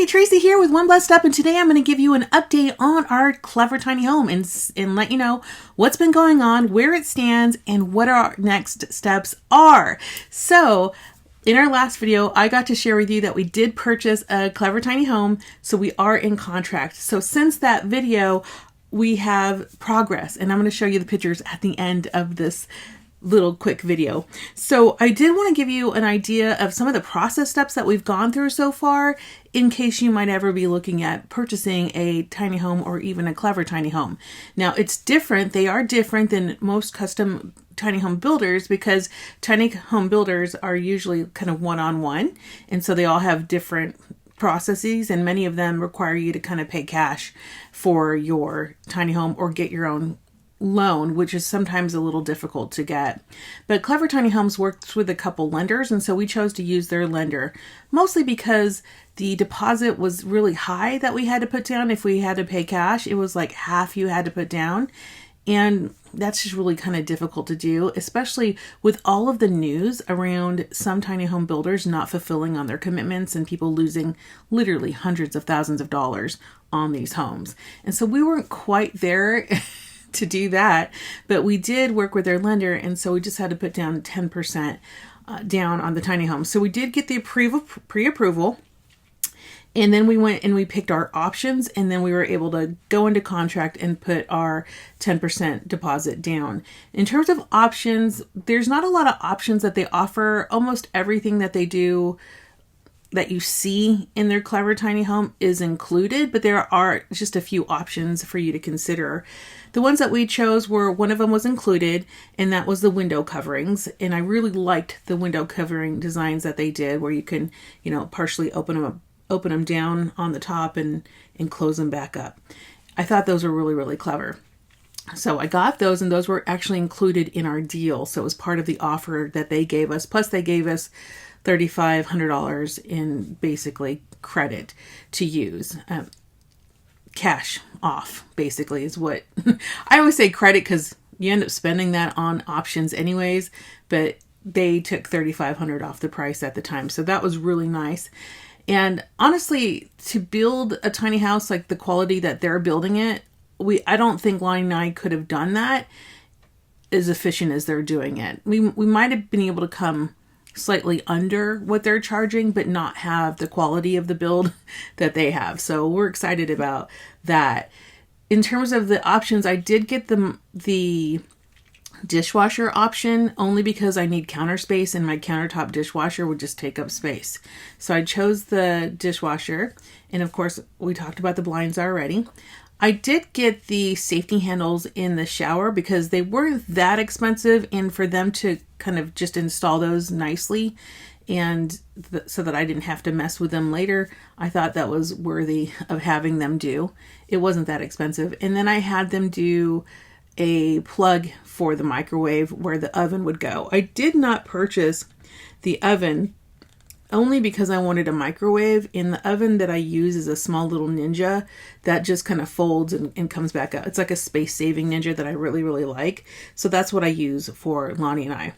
Tracy here with One Blessed Up, and today I'm going to give you an update on our Clever Tiny Home and let you know what's been going on, where it stands, and what our next steps are. So, in our last video, I got to share with you that we did purchase a Clever Tiny Home, so we are in contract. So since that video, we have progress, and I'm going to show you the pictures at the end of this little quick video. So I did want to give you an idea of some of the process steps that we've gone through so far in case you might ever be looking at purchasing a tiny home or even a Clever Tiny Home. Now it's different. They are different than most custom tiny home builders because tiny home builders are usually kind of one-on-one, and so they all have different processes, and many of them require you to kind of pay cash for your tiny home or get your own loan, which is sometimes a little difficult to get. But Clever Tiny Homes works with a couple lenders, and so we chose to use their lender, mostly because the deposit was really high that we had to put down. If we had to pay cash, it was like half you had to put down. And that's just really kind of difficult to do, especially with all of the news around some tiny home builders not fulfilling on their commitments and people losing literally hundreds of thousands of dollars on these homes. And so we weren't quite there to do that, but we did work with their lender, and so we just had to put down 10% down on the tiny home. So we did get the pre-approval, and then we went and we picked our options, and then we were able to go into contract and put our 10% deposit down. In terms of options, there's not a lot of options that they offer. Almost everything that they do that you see in their Clever Tiny Home is included, but there are just a few options for you to consider. The ones that we chose were, one of them was included, and that was the window coverings. And I really liked the window covering designs that they did, where you can, partially open them down on the top and close them back up. I thought those were really, really clever. So I got those, and those were actually included in our deal. So it was part of the offer that they gave us. Plus they gave us $3,500 in basically credit to use. Cash off, basically, is what I always say credit, because you end up spending that on options anyways, but they took $3,500 off the price at the time. So that was really nice. And honestly, to build a tiny house like the quality that they're building it, I don't think Lonnie and I could have done that as efficient as they're doing it. We might have been able to come slightly under what they're charging, but not have the quality of the build that they have. So we're excited about that. In terms of the options, I did get the dishwasher option only because I need counter space, and my countertop dishwasher would just take up space. So I chose the dishwasher, and of course we talked about the blinds already. I did get the safety handles in the shower because they weren't that expensive, and for them to kind of just install those nicely and so that I didn't have to mess with them later, I thought that was worthy of having them do. It wasn't that expensive. And then I had them do a plug for the microwave where the oven would go. I did not purchase the oven only because I wanted a microwave, and the oven that I use is a small little Ninja that just kind of folds and comes back up. It's like a space-saving Ninja that I really, really like. So that's what I use for Lonnie and I.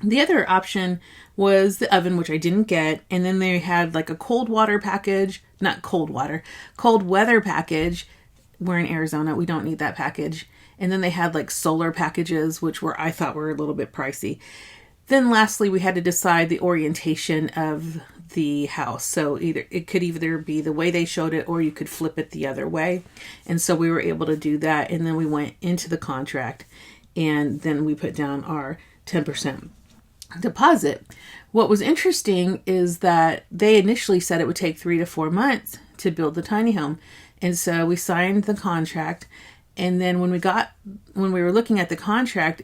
The other option was the oven, which I didn't get. And then they had like a cold weather package. We're in Arizona. We don't need that package. And then they had like solar packages, which I thought were a little bit pricey. Then lastly, we had to decide the orientation of the house. So it could either be the way they showed it, or you could flip it the other way. And so we were able to do that. And then we went into the contract, and then we put down our 10% deposit. What was interesting is that they initially said it would take 3 to 4 months to build the tiny home. And so we signed the contract. And then when we were looking at the contract,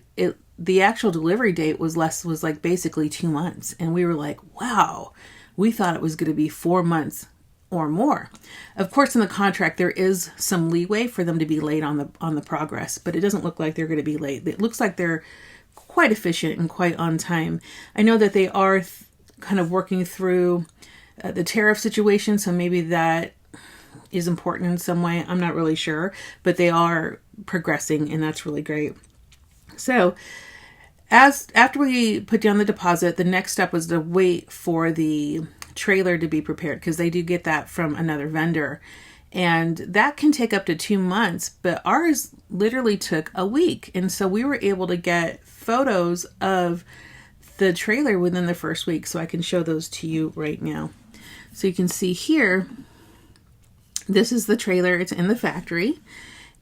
the actual delivery date was like basically 2 months. And we were like, wow, we thought it was going to be 4 months or more. Of course, in the contract, there is some leeway for them to be late on the progress, but it doesn't look like they're going to be late. It looks like they're quite efficient and quite on time. I know that they are kind of working through the tariff situation, so maybe that is important in some way. I'm not really sure, but they are progressing, and that's really great. So after we put down the deposit, the next step was to wait for the trailer to be prepared, because they do get that from another vendor. And that can take up to 2 months, but ours literally took a week. And so we were able to get photos of the trailer within the first week. So I can show those to you right now. So you can see here, this is the trailer. It's in the factory.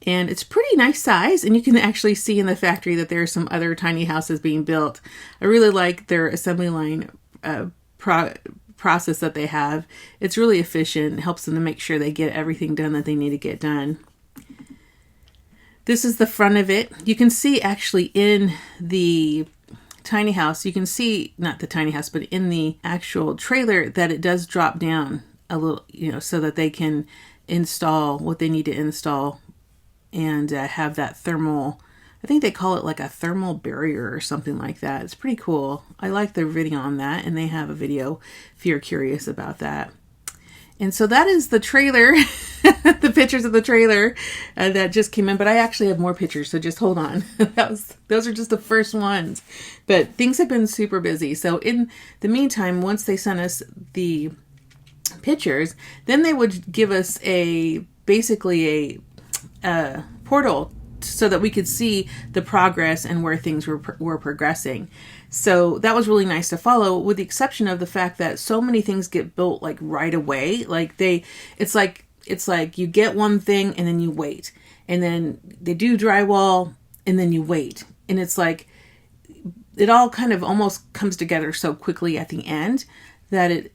And it's pretty nice size, and you can actually see in the factory that there are some other tiny houses being built. I really like their assembly line process that they have. It's really efficient. It helps them to make sure they get everything done that they need to get done. This is the front of it. You can see actually in the tiny house, you can see, not the tiny house, but in the actual trailer, that it does drop down a little, so that they can install what they need to install and have that thermal, I think they call it like a thermal barrier or something like that. It's pretty cool. I like their video on that, and they have a video if you're curious about that. And so that is the trailer, the pictures of the trailer that just came in, but I actually have more pictures, so just hold on. Those are just the first ones, but things have been super busy. So in the meantime, once they sent us the pictures, then they would give us basically a portal so that we could see the progress and where things were progressing. So that was really nice to follow, with the exception of the fact that so many things get built like right away. Like it's like you get one thing and then you wait, and then they do drywall and then you wait, and it's like it all kind of almost comes together so quickly at the end that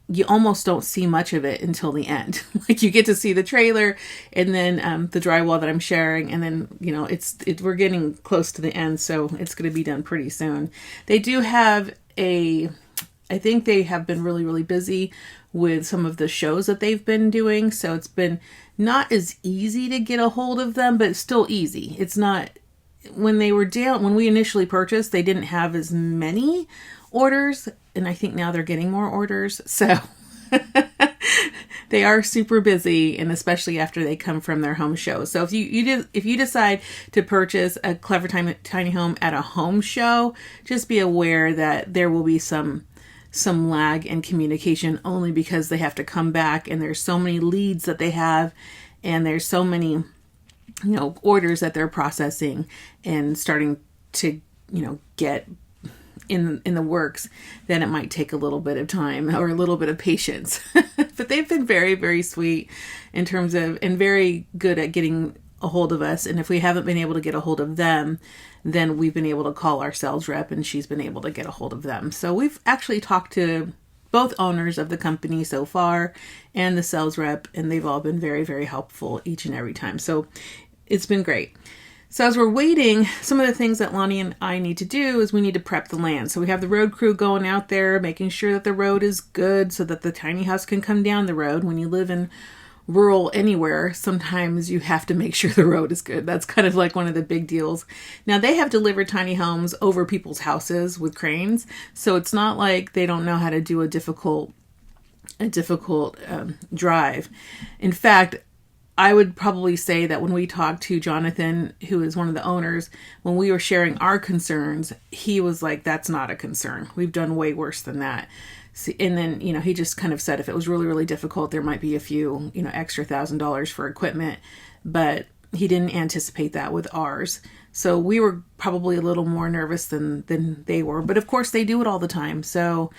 you almost don't see much of it until the end. Like you get to see the trailer and then the drywall that I'm sharing, and then we're getting close to the end, so it's going to be done pretty soon. They do have I think they have been really, really busy with some of the shows that they've been doing, so it's been not as easy to get a hold of them, but it's still easy. It's not, when we initially purchased, they didn't have as many orders, and I think now they're getting more orders. So they are super busy, and especially after they come from their home shows. So if you decide to purchase a Clever Tiny Home at a home show, just be aware that there will be some lag in communication, only because they have to come back and there's so many leads that they have, and there's so many orders that they're processing and starting to get in the works, then it might take a little bit of time or a little bit of patience. But they've been very, very sweet in terms of, and very good at getting a hold of us. And if we haven't been able to get a hold of them, then we've been able to call our sales rep, and she's been able to get a hold of them. So we've actually talked to both owners of the company so far and the sales rep, and they've all been very, very helpful each and every time. So it's been great. So as we're waiting, some of the things that Lonnie and I need to do is we need to prep the land. So we have the road crew going out there, making sure that the road is good so that the tiny house can come down the road. When you live in rural anywhere, sometimes you have to make sure the road is good. That's kind of like one of the big deals. Now, they have delivered tiny homes over people's houses with cranes, so it's not like they don't know how to do a difficult drive. In fact, I would probably say that when we talked to Jonathan, who is one of the owners, when we were sharing our concerns, he was like, that's not a concern. We've done way worse than that. And then, he just kind of said if it was really, really difficult, there might be a few, extra $1,000 for equipment, but he didn't anticipate that with ours. So we were probably a little more nervous than they were. But of course, they do it all the time. So,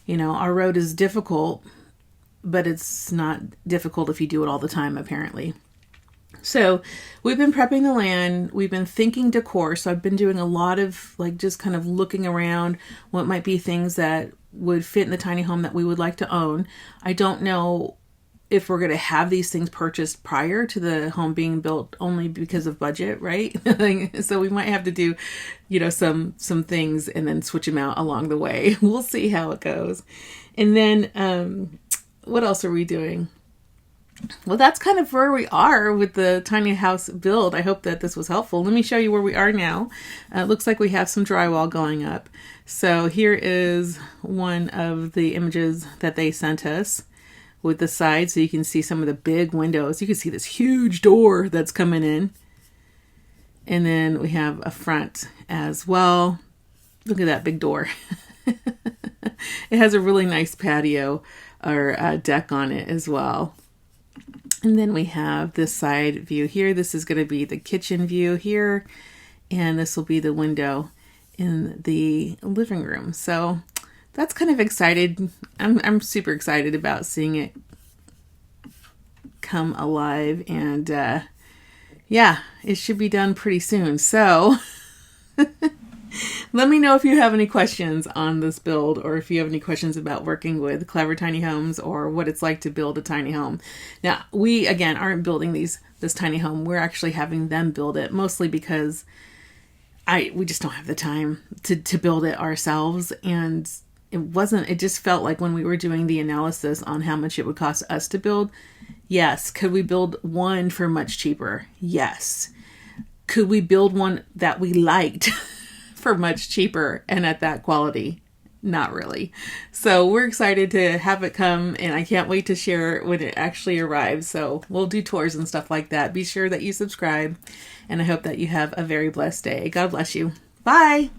our road is difficult, but it's not difficult if you do it all the time, apparently. So we've been prepping the land. We've been thinking decor. So I've been doing a lot of just kind of looking around what might be things that would fit in the tiny home that we would like to own. I don't know if we're going to have these things purchased prior to the home being built, only because of budget, right? So we might have to do, some things and then switch them out along the way. We'll see how it goes. And then, what else are we doing? Well, that's kind of where we are with the tiny house build. I hope that this was helpful. Let me show you where we are now. It looks like we have some drywall going up. So here is one of the images that they sent us with the side, so you can see some of the big windows. You can see this huge door that's coming in. And then we have a front as well. Look at that big door. It has a really nice patio or deck on it as well. And then we have this side view here. This is going to be the kitchen view here. And this will be the window in the living room. So that's kind of excited. I'm super excited about seeing it come alive. And yeah, it should be done pretty soon. So let me know if you have any questions on this build, or if you have any questions about working with Clever Tiny Homes, or what it's like to build a tiny home. Now, we, again, aren't building this tiny home. We're actually having them build it, mostly because we just don't have the time to build it ourselves. And it just felt like when we were doing the analysis on how much it would cost us to build, yes. Could we build one for much cheaper? Yes. Could we build one that we liked for much cheaper and at that quality? Not really. So we're excited to have it come, and I can't wait to share it when it actually arrives. So we'll do tours and stuff like that. Be sure that you subscribe, and I hope that you have a very blessed day. God bless you. Bye.